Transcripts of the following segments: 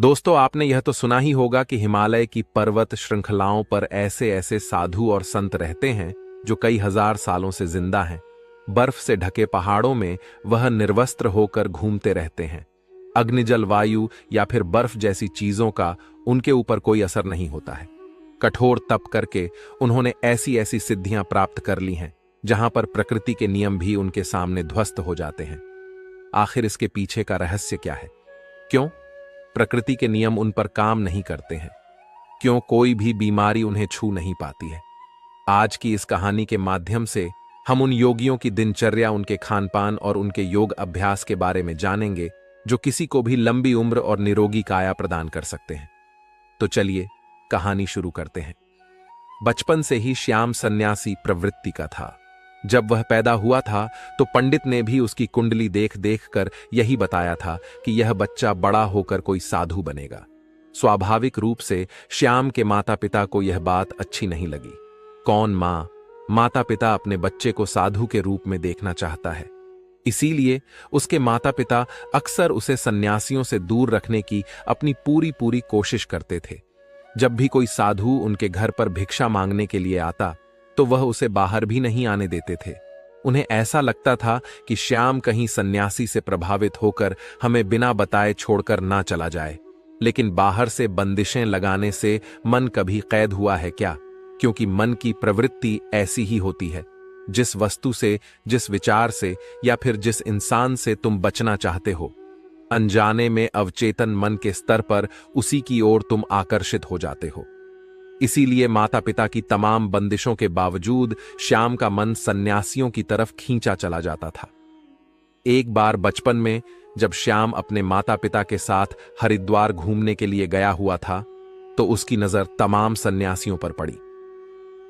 दोस्तों, आपने यह तो सुना ही होगा कि हिमालय की पर्वत श्रृंखलाओं पर ऐसे ऐसे साधु और संत रहते हैं जो कई हजार सालों से जिंदा हैं। बर्फ से ढके पहाड़ों में वह निर्वस्त्र होकर घूमते रहते हैं। अग्निजल, वायु या फिर बर्फ जैसी चीजों का उनके ऊपर कोई असर नहीं होता है। कठोर तप करके उन्होंने ऐसी ऐसी सिद्धियां प्राप्त कर ली हैं जहां पर प्रकृति के नियम भी उनके सामने ध्वस्त हो जाते हैं। आखिर इसके पीछे का रहस्य क्या है? क्यों प्रकृति के नियम उन पर काम नहीं करते हैं? क्यों कोई भी बीमारी उन्हें छू नहीं पाती है? आज की इस कहानी के माध्यम से हम उन योगियों की दिनचर्या, उनके खानपान और उनके योग अभ्यास के बारे में जानेंगे जो किसी को भी लंबी उम्र और निरोगी काया प्रदान कर सकते हैं। तो चलिए कहानी शुरू करते हैं। बचपन से ही श्याम सन्यासी प्रवृत्ति का था। जब वह पैदा हुआ था तो पंडित ने भी उसकी कुंडली देख देख कर यही बताया था कि यह बच्चा बड़ा होकर कोई साधु बनेगा। स्वाभाविक रूप से श्याम के माता पिता को यह बात अच्छी नहीं लगी। कौन माता पिता अपने बच्चे को साधु के रूप में देखना चाहता है। इसीलिए उसके माता पिता अक्सर उसे सन्यासियों से दूर रखने की अपनी पूरी कोशिश करते थे। जब भी कोई साधु उनके घर पर भिक्षा मांगने के लिए आता तो वह उसे बाहर भी नहीं आने देते थे। उन्हें ऐसा लगता था कि श्याम कहीं सन्यासी से प्रभावित होकर हमें बिना बताए छोड़कर ना चला जाए। लेकिन बाहर से बंदिशें लगाने से मन कभी कैद हुआ है क्या? क्योंकि मन की प्रवृत्ति ऐसी ही होती है। जिस वस्तु से, जिस विचार से या फिर जिस इंसान से तुम बचना चाहते हो, अनजाने में अवचेतन मन के स्तर पर उसी की ओर तुम आकर्षित हो जाते हो। इसीलिए माता पिता की तमाम बंदिशों के बावजूद श्याम का मन सन्यासियों की तरफ खींचा चला जाता था। एक बार बचपन में जब श्याम अपने माता पिता के साथ हरिद्वार घूमने के लिए गया हुआ था तो उसकी नजर तमाम सन्यासियों पर पड़ी।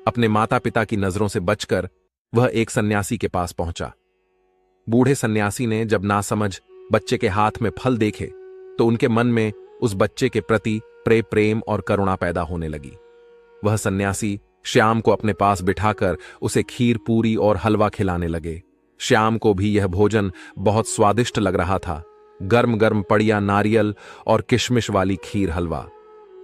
अपने माता पिता की नजरों से बचकर वह एक सन्यासी के पास पहुंचा। बूढ़े सन्यासी ने जब नासमझ बच्चे के हाथ में फल देखे तो उनके मन में उस बच्चे के प्रति प्रेम और करुणा पैदा होने लगी। वह सन्यासी श्याम को अपने पास बिठाकर उसे खीर, पूरी और हलवा खिलाने लगे। श्याम को भी यह भोजन बहुत स्वादिष्ट लग रहा था। गर्म गर्म पड़िया नारियल और किशमिश वाली खीर, हलवा।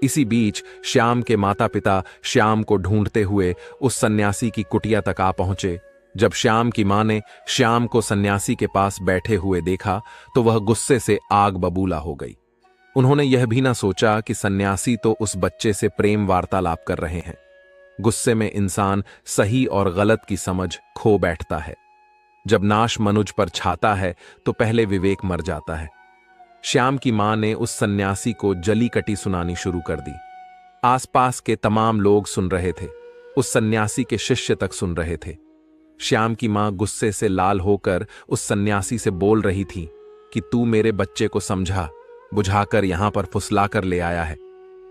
इसी बीच श्याम के माता पिता श्याम को ढूंढते हुए उस सन्यासी की कुटिया तक आ पहुंचे। जब श्याम की मां ने श्याम को सन्यासी के पास बैठे हुए देखा तो वह गुस्से से आग बबूला हो गई। उन्होंने यह भी ना सोचा कि सन्यासी तो उस बच्चे से प्रेम वार्तालाप कर रहे हैं। गुस्से में इंसान सही और गलत की समझ खो बैठता है। जब नाश मनुज पर छाता है तो पहले विवेक मर जाता है। श्याम की मां ने उस सन्यासी को जली कटी सुनानी शुरू कर दी। आसपास के तमाम लोग सुन रहे थे, उस सन्यासी के शिष्य तक सुन रहे थे। श्याम की मां गुस्से से लाल होकर उस सन्यासी से बोल रही थी कि तू मेरे बच्चे को समझा बुझाकर यहां पर फुसलाकर ले आया है।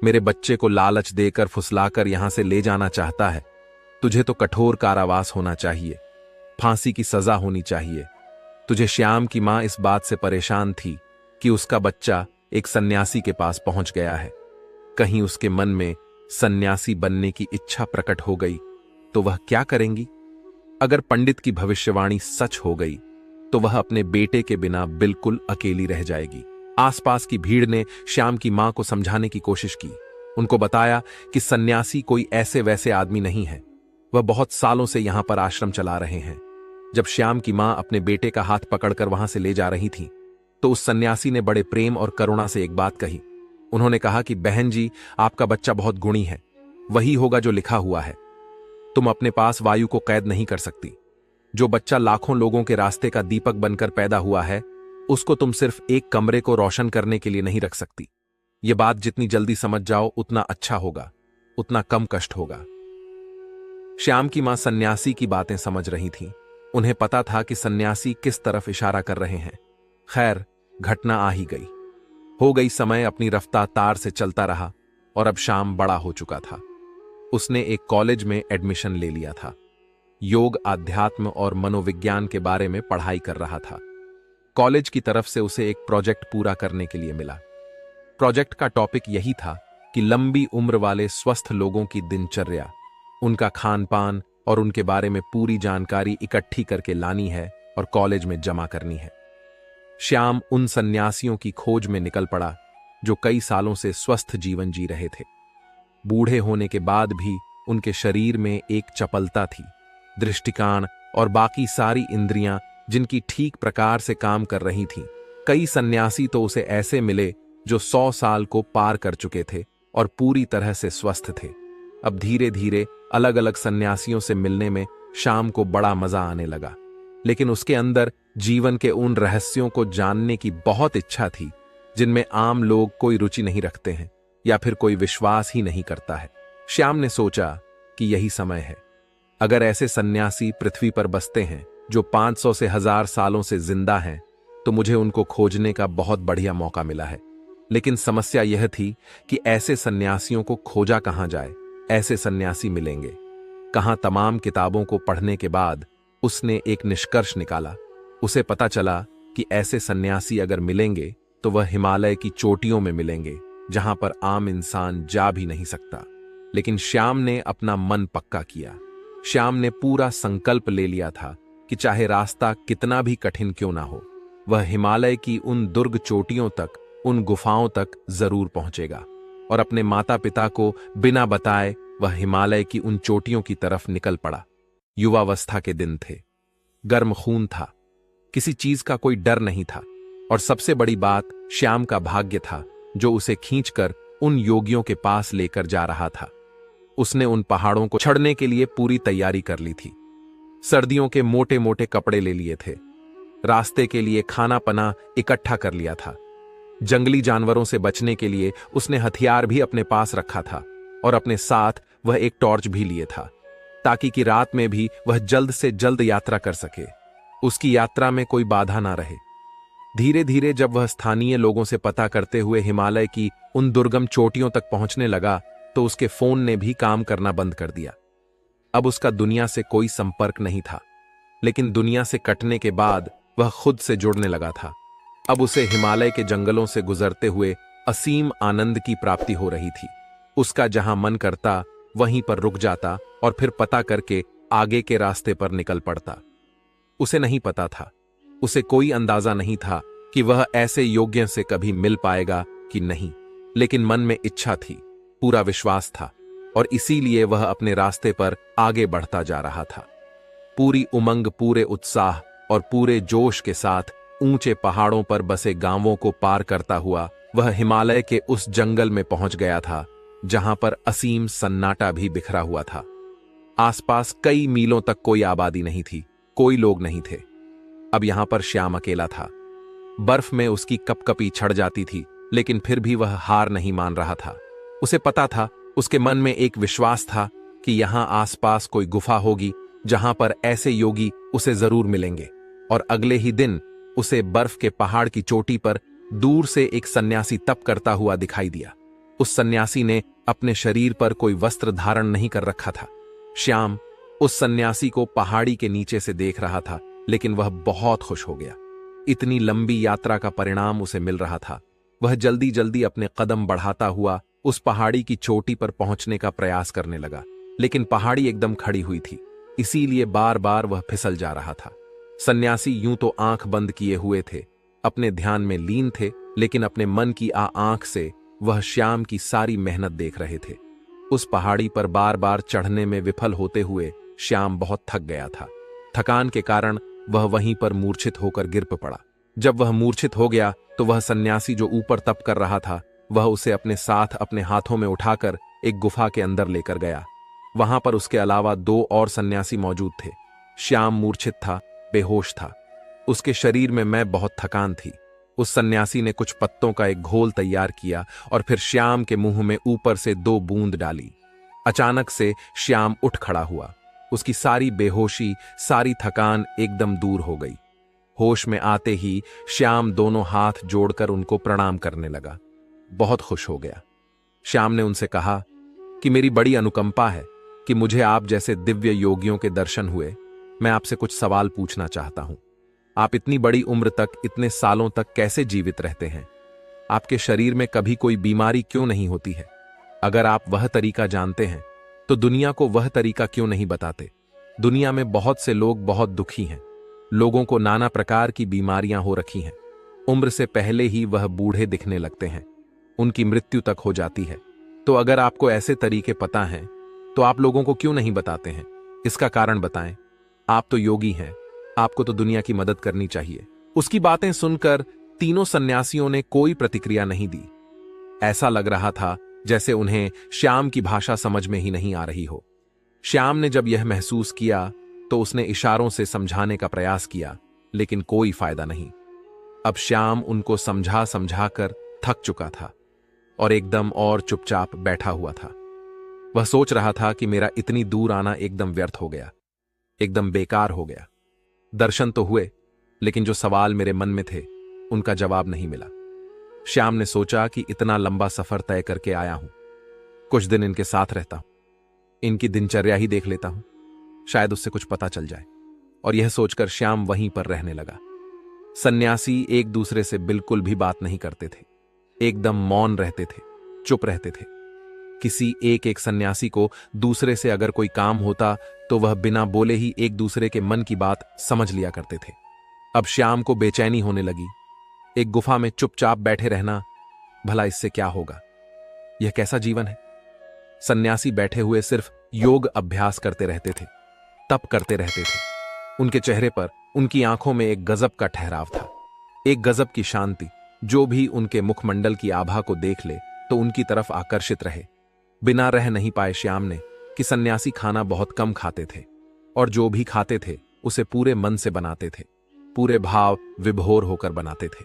मेरे बच्चे को लालच देकर फुसलाकर यहां से ले जाना चाहता है। तुझे तो कठोर कारावास होना चाहिए, फांसी की सजा होनी चाहिए। तुझे श्याम की मां इस बात से परेशान थी कि उसका बच्चा एक सन्यासी के पास पहुंच गया है। कहीं उसके मन में सन्यासी बनने की इच्छा प्रकट हो गई तो वह क्या करेंगी? अगर पंडित की भविष्यवाणी सच हो गई तो वह अपने बेटे के बिना बिल्कुल अकेली रह जाएगी। आसपास की भीड़ ने श्याम की मां को समझाने की कोशिश की। उनको बताया कि सन्यासी कोई ऐसे वैसे आदमी नहीं है, वह बहुत सालों से यहां पर आश्रम चला रहे हैं। जब श्याम की मां अपने बेटे का हाथ पकड़कर वहां से ले जा रही थी तो उस सन्यासी ने बड़े प्रेम और करुणा से एक बात कही। उन्होंने कहा कि बहन जी, आपका बच्चा बहुत गुणी है, वही होगा जो लिखा हुआ है। तुम अपने पास वायु को कैद नहीं कर सकती। जो बच्चा लाखों लोगों के रास्ते का दीपक बनकर पैदा हुआ है उसको तुम सिर्फ एक कमरे को रोशन करने के लिए नहीं रख सकती। यह बात जितनी जल्दी समझ जाओ उतना अच्छा होगा, उतना कम कष्ट होगा। श्याम की मां सन्यासी की बातें समझ रही थीं। उन्हें पता था कि सन्यासी किस तरफ इशारा कर रहे हैं। खैर, घटना आ ही गई। हो गई, समय अपनी रफ्तार से चलता रहा और अब श्याम बड़ा हो चुका था। उसने एक कॉलेज में एडमिशन ले लिया था। योग, आध्यात्म और मनोविज्ञान के बारे में पढ़ाई कर रहा था। कॉलेज की तरफ से उसे एक प्रोजेक्ट पूरा करने के लिए मिला। प्रोजेक्ट का टॉपिक यही था कि लंबी उम्र वाले स्वस्थ लोगों की दिनचर्या, उनका खान पान और उनके बारे में पूरी जानकारी इकट्ठी करके लानी है और कॉलेज में जमा करनी है। श्याम उन सन्यासियों की खोज में निकल पड़ा जो कई सालों से स्वस्थ जीवन जी रहे थे। बूढ़े होने के बाद भी उनके शरीर में एक चपलता थी, दृष्टिकाण और बाकी सारी इंद्रियां जिनकी ठीक प्रकार से काम कर रही थीं। कई सन्यासी तो उसे ऐसे मिले जो 100 साल को पार कर चुके थे और पूरी तरह से स्वस्थ थे। अब धीरे धीरे अलग अलग सन्यासियों से मिलने में श्याम को बड़ा मजा आने लगा, लेकिन उसके अंदर जीवन के उन रहस्यों को जानने की बहुत इच्छा थी जिनमें आम लोग कोई रुचि नहीं रखते हैं या फिर कोई विश्वास ही नहीं करता है। श्याम ने सोचा कि यही समय है। अगर ऐसे सन्यासी पृथ्वी पर बसते हैं जो 500 से 1000 सालों से जिंदा हैं, तो मुझे उनको खोजने का बहुत बढ़िया मौका मिला है। लेकिन समस्या यह थी कि ऐसे सन्यासियों को खोजा कहां जाए, ऐसे सन्यासी मिलेंगे कहां। तमाम किताबों को पढ़ने के बाद उसने एक निष्कर्ष निकाला। उसे पता चला कि ऐसे सन्यासी अगर मिलेंगे तो वह हिमालय की चोटियों में मिलेंगे, जहां पर आम इंसान जा भी नहीं सकता। लेकिन श्याम ने अपना मन पक्का किया। श्याम ने पूरा संकल्प ले लिया था कि चाहे रास्ता कितना भी कठिन क्यों ना हो, वह हिमालय की उन दुर्ग चोटियों तक, उन गुफाओं तक जरूर पहुंचेगा। और अपने माता पिता को बिना बताए वह हिमालय की उन चोटियों की तरफ निकल पड़ा। युवावस्था के दिन थे, गर्म खून था, किसी चीज का कोई डर नहीं था, और सबसे बड़ी बात श्याम का भाग्य था जो उसे खींचकर उन योगियों के पास लेकर जा रहा था। उसने उन पहाड़ों को चढ़ने के लिए पूरी तैयारी कर ली थी। सर्दियों के मोटे मोटे कपड़े ले लिए थे, रास्ते के लिए खाना पना इकट्ठा कर लिया था। जंगली जानवरों से बचने के लिए उसने हथियार भी अपने पास रखा था, और अपने साथ वह एक टॉर्च भी लिए था, ताकि कि रात में भी वह जल्द से जल्द यात्रा कर सके, उसकी यात्रा में कोई बाधा ना रहे। धीरे धीरे जब वह स्थानीय लोगों से पता करते हुए हिमालय की उन दुर्गम चोटियों तक पहुंचने लगा, तो उसके फोन ने भी काम करना बंद कर दिया। अब उसका दुनिया से कोई संपर्क नहीं था, लेकिन दुनिया से कटने के बाद वह खुद से जुड़ने लगा था। अब उसे हिमालय के जंगलों से गुजरते हुए असीम आनंद की प्राप्ति हो रही थी। उसका जहां मन करता वहीं पर रुक जाता और फिर पता करके आगे के रास्ते पर निकल पड़ता। उसे नहीं पता था, उसे कोई अंदाजा नहीं था कि वह ऐसे योग्य से कभी मिल पाएगा कि नहीं, लेकिन मन में इच्छा थी, पूरा विश्वास था, और इसीलिए वह अपने रास्ते पर आगे बढ़ता जा रहा था। पूरी उमंग, पूरे उत्साह और पूरे जोश के साथ ऊंचे पहाड़ों पर बसे गांवों को पार करता हुआ वह हिमालय के उस जंगल में पहुंच गया था जहां पर असीम सन्नाटा भी बिखरा हुआ था। आसपास कई मीलों तक कोई आबादी नहीं थी, कोई लोग नहीं थे। अब यहां पर श्याम अकेला था। बर्फ में उसकी कपकपी छड़ जाती थी, लेकिन फिर भी वह हार नहीं मान रहा था। उसे पता था, उसके मन में एक विश्वास था कि यहां आसपास कोई गुफा होगी जहां पर ऐसे योगी उसे जरूर मिलेंगे। और अगले ही दिन उसे बर्फ के पहाड़ की चोटी पर दूर से एक सन्यासी तप करता हुआ दिखाई दिया। उस सन्यासी ने अपने शरीर पर कोई वस्त्र धारण नहीं कर रखा था। श्याम उस सन्यासी को पहाड़ी के नीचे से देख रहा था, लेकिन वह बहुत खुश हो गया। इतनी लंबी यात्रा का परिणाम उसे मिल रहा था। वह जल्दी जल्दी अपने कदम बढ़ाता हुआ उस पहाड़ी की चोटी पर पहुंचने का प्रयास करने लगा, लेकिन पहाड़ी एकदम खड़ी हुई थी, इसीलिए बार बार वह फिसल जा रहा था। सन्यासी यूं तो आंख बंद किए हुए थे, अपने ध्यान में लीन थे, लेकिन अपने मन की आंख से वह श्याम की सारी मेहनत देख रहे थे। उस पहाड़ी पर बार बार चढ़ने में विफल होते हुए श्याम बहुत थक गया था। थकान के कारण वह वहीं पर मूर्छित होकर गिर पड़ा। जब वह मूर्छित हो गया तो वह सन्यासी जो ऊपर तप कर रहा था, वह उसे अपने साथ अपने हाथों में उठाकर एक गुफा के अंदर लेकर गया। वहां पर उसके अलावा 2 और सन्यासी मौजूद थे। श्याम मूर्छित था, बेहोश था, उसके शरीर में बहुत थकान थी। उस सन्यासी ने कुछ पत्तों का एक घोल तैयार किया और फिर श्याम के मुंह में ऊपर से 2 बूंद डाली। अचानक से श्याम उठ खड़ा हुआ। उसकी सारी बेहोशी, सारी थकान एकदम दूर हो गई। होश में आते ही श्याम दोनों हाथ जोड़कर उनको प्रणाम करने लगा। बहुत खुश हो गया। श्याम ने उनसे कहा कि मेरी बड़ी अनुकंपा है कि मुझे आप जैसे दिव्य योगियों के दर्शन हुए। मैं आपसे कुछ सवाल पूछना चाहता हूं। आप इतनी बड़ी उम्र तक, इतने सालों तक कैसे जीवित रहते हैं? आपके शरीर में कभी कोई बीमारी क्यों नहीं होती है? अगर आप वह तरीका जानते हैं तो दुनिया को वह तरीका क्यों नहीं बताते? दुनिया में बहुत से लोग बहुत दुखी हैं। लोगों को नाना प्रकार की बीमारियां हो रखी हैं। उम्र से पहले ही वह बूढ़े दिखने लगते हैं। उनकी मृत्यु तक हो जाती है। तो अगर आपको ऐसे तरीके पता हैं तो आप लोगों को क्यों नहीं बताते हैं? इसका कारण बताएं। आप तो योगी हैं, आपको तो दुनिया की मदद करनी चाहिए। उसकी बातें सुनकर तीनों सन्यासियों ने कोई प्रतिक्रिया नहीं दी। ऐसा लग रहा था जैसे उन्हें श्याम की भाषा समझ में ही नहीं आ रही हो। श्याम ने जब यह महसूस किया तो उसने इशारों से समझाने का प्रयास किया, लेकिन कोई फायदा नहीं। अब श्याम उनको समझा समझा कर थक चुका था और एकदम और चुपचाप बैठा हुआ था। वह सोच रहा था कि मेरा इतनी दूर आना एकदम व्यर्थ हो गया, एकदम बेकार हो गया। दर्शन तो हुए, लेकिन जो सवाल मेरे मन में थे उनका जवाब नहीं मिला। श्याम ने सोचा कि इतना लंबा सफर तय करके आया हूं, कुछ दिन इनके साथ रहता हूं, इनकी दिनचर्या ही देख लेता हूं, शायद उससे कुछ पता चल जाए। और यह सोचकर श्याम वहीं पर रहने लगा। सन्यासी एक दूसरे से बिल्कुल भी बात नहीं करते थे, एकदम मौन रहते थे, चुप रहते थे। किसी एक एक सन्यासी को दूसरे से अगर कोई काम होता तो वह बिना बोले ही एक दूसरे के मन की बात समझ लिया करते थे। अब श्याम को बेचैनी होने लगी। एक गुफा में चुपचाप बैठे रहना, भला इससे क्या होगा? यह कैसा जीवन है? सन्यासी बैठे हुए सिर्फ योग अभ्यास करते रहते थे, तप करते रहते थे। उनके चेहरे पर, उनकी आंखों में एक गजब का ठहराव था, एक गजब की शांति। जो भी उनके मुखमंडल की आभा को देख ले तो उनकी तरफ आकर्षित रहे। बिना रह नहीं पाए श्याम ने कि सन्यासी खाना बहुत कम खाते थे और जो भी खाते थे उसे पूरे मन से बनाते थे, पूरे भाव विभोर होकर बनाते थे।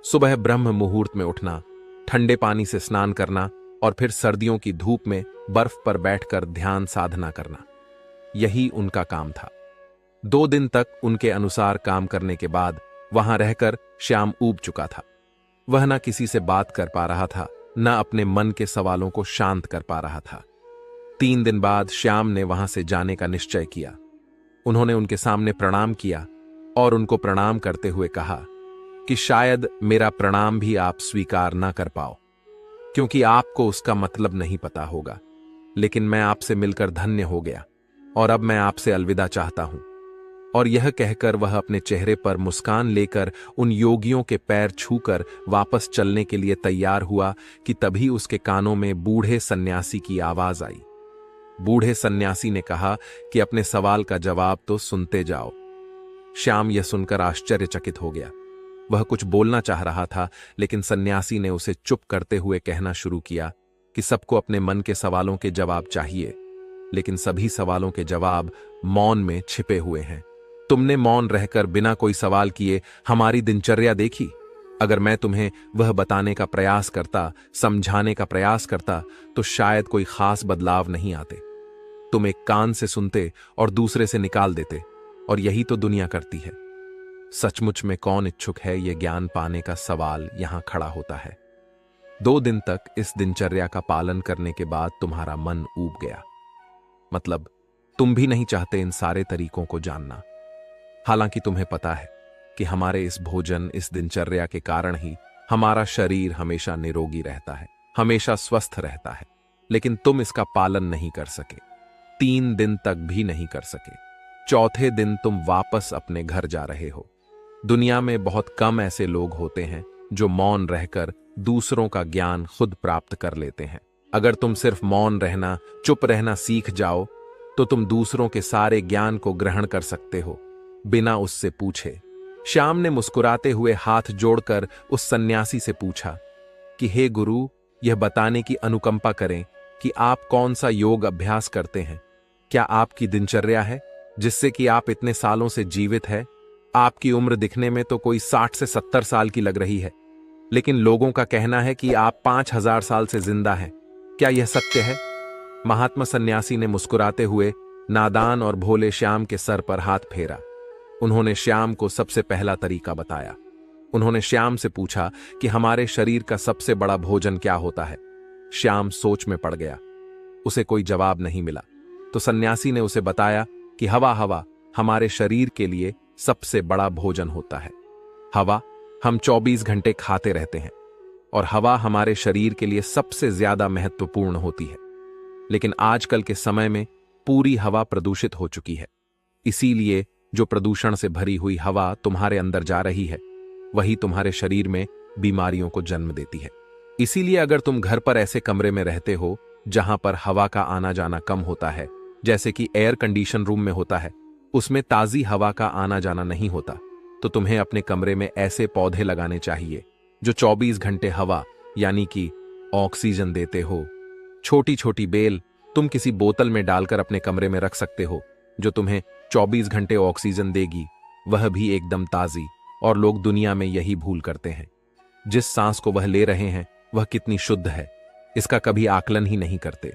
सुबह ब्रह्म मुहूर्त में उठना, ठंडे पानी से स्नान करना और फिर सर्दियों की धूप में बर्फ पर बैठकर ध्यान साधना करना, यही उनका काम था। 2 दिन तक उनके अनुसार काम करने के बाद वहां रहकर श्याम ऊब चुका था। वह न किसी से बात कर पा रहा था, न अपने मन के सवालों को शांत कर पा रहा था। 3 दिन बाद श्याम ने वहां से जाने का निश्चय किया। उन्होंने उनके सामने प्रणाम किया और उनको प्रणाम करते हुए कहा कि शायद मेरा प्रणाम भी आप स्वीकार ना कर पाओ, क्योंकि आपको उसका मतलब नहीं पता होगा, लेकिन मैं आपसे मिलकर धन्य हो गया और अब मैं आपसे अलविदा चाहता हूं। और यह कहकर वह अपने चेहरे पर मुस्कान लेकर उन योगियों के पैर छूकर वापस चलने के लिए तैयार हुआ कि तभी उसके कानों में बूढ़े सन्यासी की आवाज आई। बूढ़े सन्यासी ने कहा कि अपने सवाल का जवाब तो सुनते जाओ। श्याम यह सुनकर आश्चर्यचकित हो गया। वह कुछ बोलना चाह रहा था, लेकिन सन्यासी ने उसे चुप करते हुए कहना शुरू किया कि सबको अपने मन के सवालों के जवाब चाहिए, लेकिन सभी सवालों के जवाब मौन में छिपे हुए हैं। तुमने मौन रहकर बिना कोई सवाल किए हमारी दिनचर्या देखी। अगर मैं तुम्हें वह बताने का प्रयास करता, समझाने का प्रयास करता, तो शायद कोई खास बदलाव नहीं आते। तुम एक कान से सुनते और दूसरे से निकाल देते, और यही तो दुनिया करती है। सचमुच में कौन इच्छुक है ये ज्ञान पाने का सवाल यहां खड़ा होता है। 2 दिन तक इस दिनचर्या का पालन करने के बाद तुम्हारा मन ऊब गया। मतलब तुम भी नहीं चाहते इन सारे तरीकों को जानना। हालांकि तुम्हें पता है कि हमारे इस भोजन, इस दिनचर्या के कारण ही हमारा शरीर हमेशा निरोगी रहता है, हमेशा स्वस्थ रहता है, लेकिन तुम इसका पालन नहीं कर सके। 3 दिन तक भी नहीं कर सके। चौथे दिन तुम वापस अपने घर जा रहे हो। दुनिया में बहुत कम ऐसे लोग होते हैं जो मौन रहकर दूसरों का ज्ञान खुद प्राप्त कर लेते हैं। अगर तुम सिर्फ मौन रहना, चुप रहना सीख जाओ तो तुम दूसरों के सारे ज्ञान को ग्रहण कर सकते हो, बिना उससे पूछे। श्याम ने मुस्कुराते हुए हाथ जोड़कर उस सन्यासी से पूछा कि हे गुरु, यह बताने की अनुकंपा करें कि आप कौन सा योग अभ्यास करते हैं। क्या आपकी दिनचर्या है जिससे कि आप इतने सालों से जीवित है? आपकी उम्र दिखने में तो कोई 60 से 70 साल की लग रही है, लेकिन लोगों का कहना है कि आप 5000 साल से जिंदा हैं। क्या यह सत्य है? महात्मा सन्यासी ने मुस्कुराते हुए नादान और भोले श्याम के सर पर हाथ फेरा। उन्होंने श्याम को सबसे पहला तरीका बताया। उन्होंने श्याम से पूछा कि हमारे शरीर का सबसे बड़ा भोजन क्या होता है। श्याम सोच में पड़ गया। उसे कोई जवाब नहीं मिला। तो सन्यासी ने उसे बताया कि हवा हमारे शरीर के लिए सबसे बड़ा भोजन होता है। हवा हम 24 घंटे खाते रहते हैं और हवा हमारे शरीर के लिए सबसे ज्यादा महत्वपूर्ण होती है। लेकिन आजकल के समय में पूरी हवा प्रदूषित हो चुकी है। इसीलिए जो प्रदूषण से भरी हुई हवा तुम्हारे अंदर जा रही है, वही तुम्हारे शरीर में बीमारियों को जन्म देती है। इसीलिए अगर तुम घर पर ऐसे कमरे में रहते हो जहां पर हवा का आना जाना कम होता है, जैसे कि एयर कंडीशन रूम में होता है, उसमें ताजी हवा का आना जाना नहीं होता, तो तुम्हें अपने कमरे में ऐसे पौधे लगाने चाहिए जो 24 घंटे हवा यानी कि ऑक्सीजन देते हो। छोटी छोटी बेल तुम किसी बोतल में डालकर अपने कमरे में रख सकते हो जो तुम्हें 24 घंटे ऑक्सीजन देगी, वह भी एकदम ताजी। और लोग दुनिया में यही भूल करते हैं। जिस सांस को वह ले रहे हैं वह कितनी शुद्ध है, इसका कभी आकलन ही नहीं करते।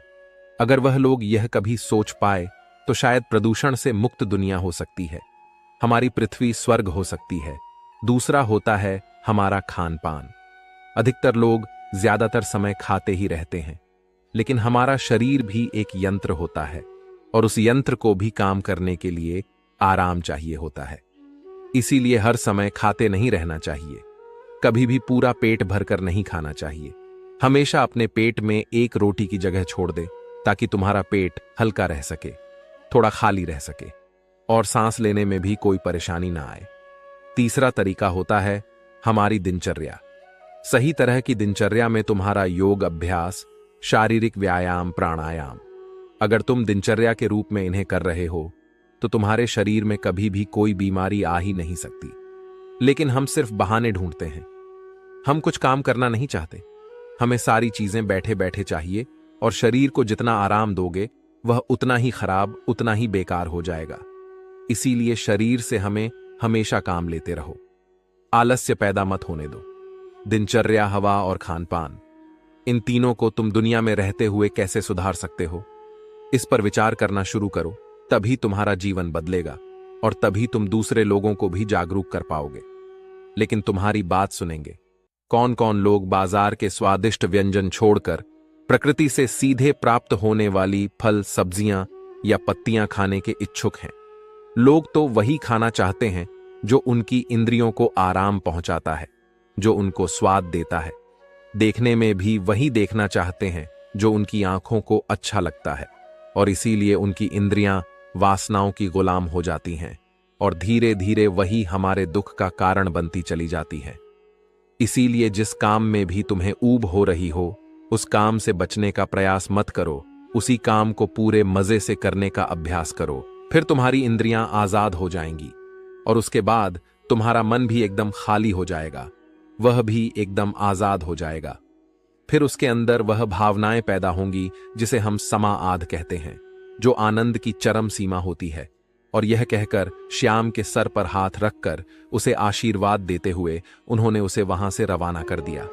अगर वह लोग यह कभी सोच पाए तो शायद प्रदूषण से मुक्त दुनिया हो सकती है, हमारी पृथ्वी स्वर्ग हो सकती है। दूसरा होता है हमारा खान पान। अधिकतर लोग ज्यादातर समय खाते ही रहते हैं, लेकिन हमारा शरीर भी एक यंत्र होता है और उस यंत्र को भी काम करने के लिए आराम चाहिए होता है। इसीलिए हर समय खाते नहीं रहना चाहिए, कभी भी पूरा पेट भरकर नहीं खाना चाहिए। हमेशा अपने पेट में एक रोटी की जगह छोड़ दे ताकि तुम्हारा पेट हल्का रह सके, थोड़ा खाली रह सके और सांस लेने में भी कोई परेशानी ना आए। तीसरा तरीका होता है हमारी दिनचर्या। सही तरह की दिनचर्या में तुम्हारा योग अभ्यास, शारीरिक व्यायाम, प्राणायाम। अगर तुम दिनचर्या के रूप में इन्हें कर रहे हो तो तुम्हारे शरीर में कभी भी कोई बीमारी आ ही नहीं सकती। लेकिन हम सिर्फ बहाने ढूंढते हैं। हम कुछ काम करना नहीं चाहते, हमें सारी चीजें बैठे बैठे चाहिए और शरीर को जितना आराम दोगे वह उतना ही खराब, उतना ही बेकार हो जाएगा। इसीलिए शरीर से हमें हमेशा काम लेते रहो, आलस्य पैदा मत होने दो। दिनचर्या, हवा और खान पान, इन तीनों को तुम दुनिया में रहते हुए कैसे सुधार सकते हो, इस पर विचार करना शुरू करो। तभी तुम्हारा जीवन बदलेगा और तभी तुम दूसरे लोगों को भी जागरूक कर पाओगे। लेकिन तुम्हारी बात सुनेंगे कौन कौन लोग बाजार के स्वादिष्ट व्यंजन छोड़कर प्रकृति से सीधे प्राप्त होने वाली फल, सब्जियां या पत्तियां खाने के इच्छुक हैं। लोग तो वही खाना चाहते हैं जो उनकी इंद्रियों को आराम पहुंचाता है, जो उनको स्वाद देता है। देखने में भी वही देखना चाहते हैं जो उनकी आंखों को अच्छा लगता है, और इसीलिए उनकी इंद्रियां वासनाओं की गुलाम हो जाती हैं और धीरे धीरे वही हमारे दुख का कारण बनती चली जाती है। इसीलिए जिस काम में भी तुम्हें ऊब हो रही हो, उस काम से बचने का प्रयास मत करो, उसी काम को पूरे मजे से करने का अभ्यास करो। फिर तुम्हारी इंद्रियां आजाद हो जाएंगी और उसके बाद तुम्हारा मन भी एकदम खाली हो जाएगा, वह भी एकदम आजाद हो जाएगा। फिर उसके अंदर वह भावनाएं पैदा होंगी जिसे हम समाआद कहते हैं, जो आनंद की चरम सीमा होती है। और यह कहकर श्याम के सर पर हाथ रखकर उसे आशीर्वाद देते हुए उन्होंने उसे वहां से रवाना कर दिया।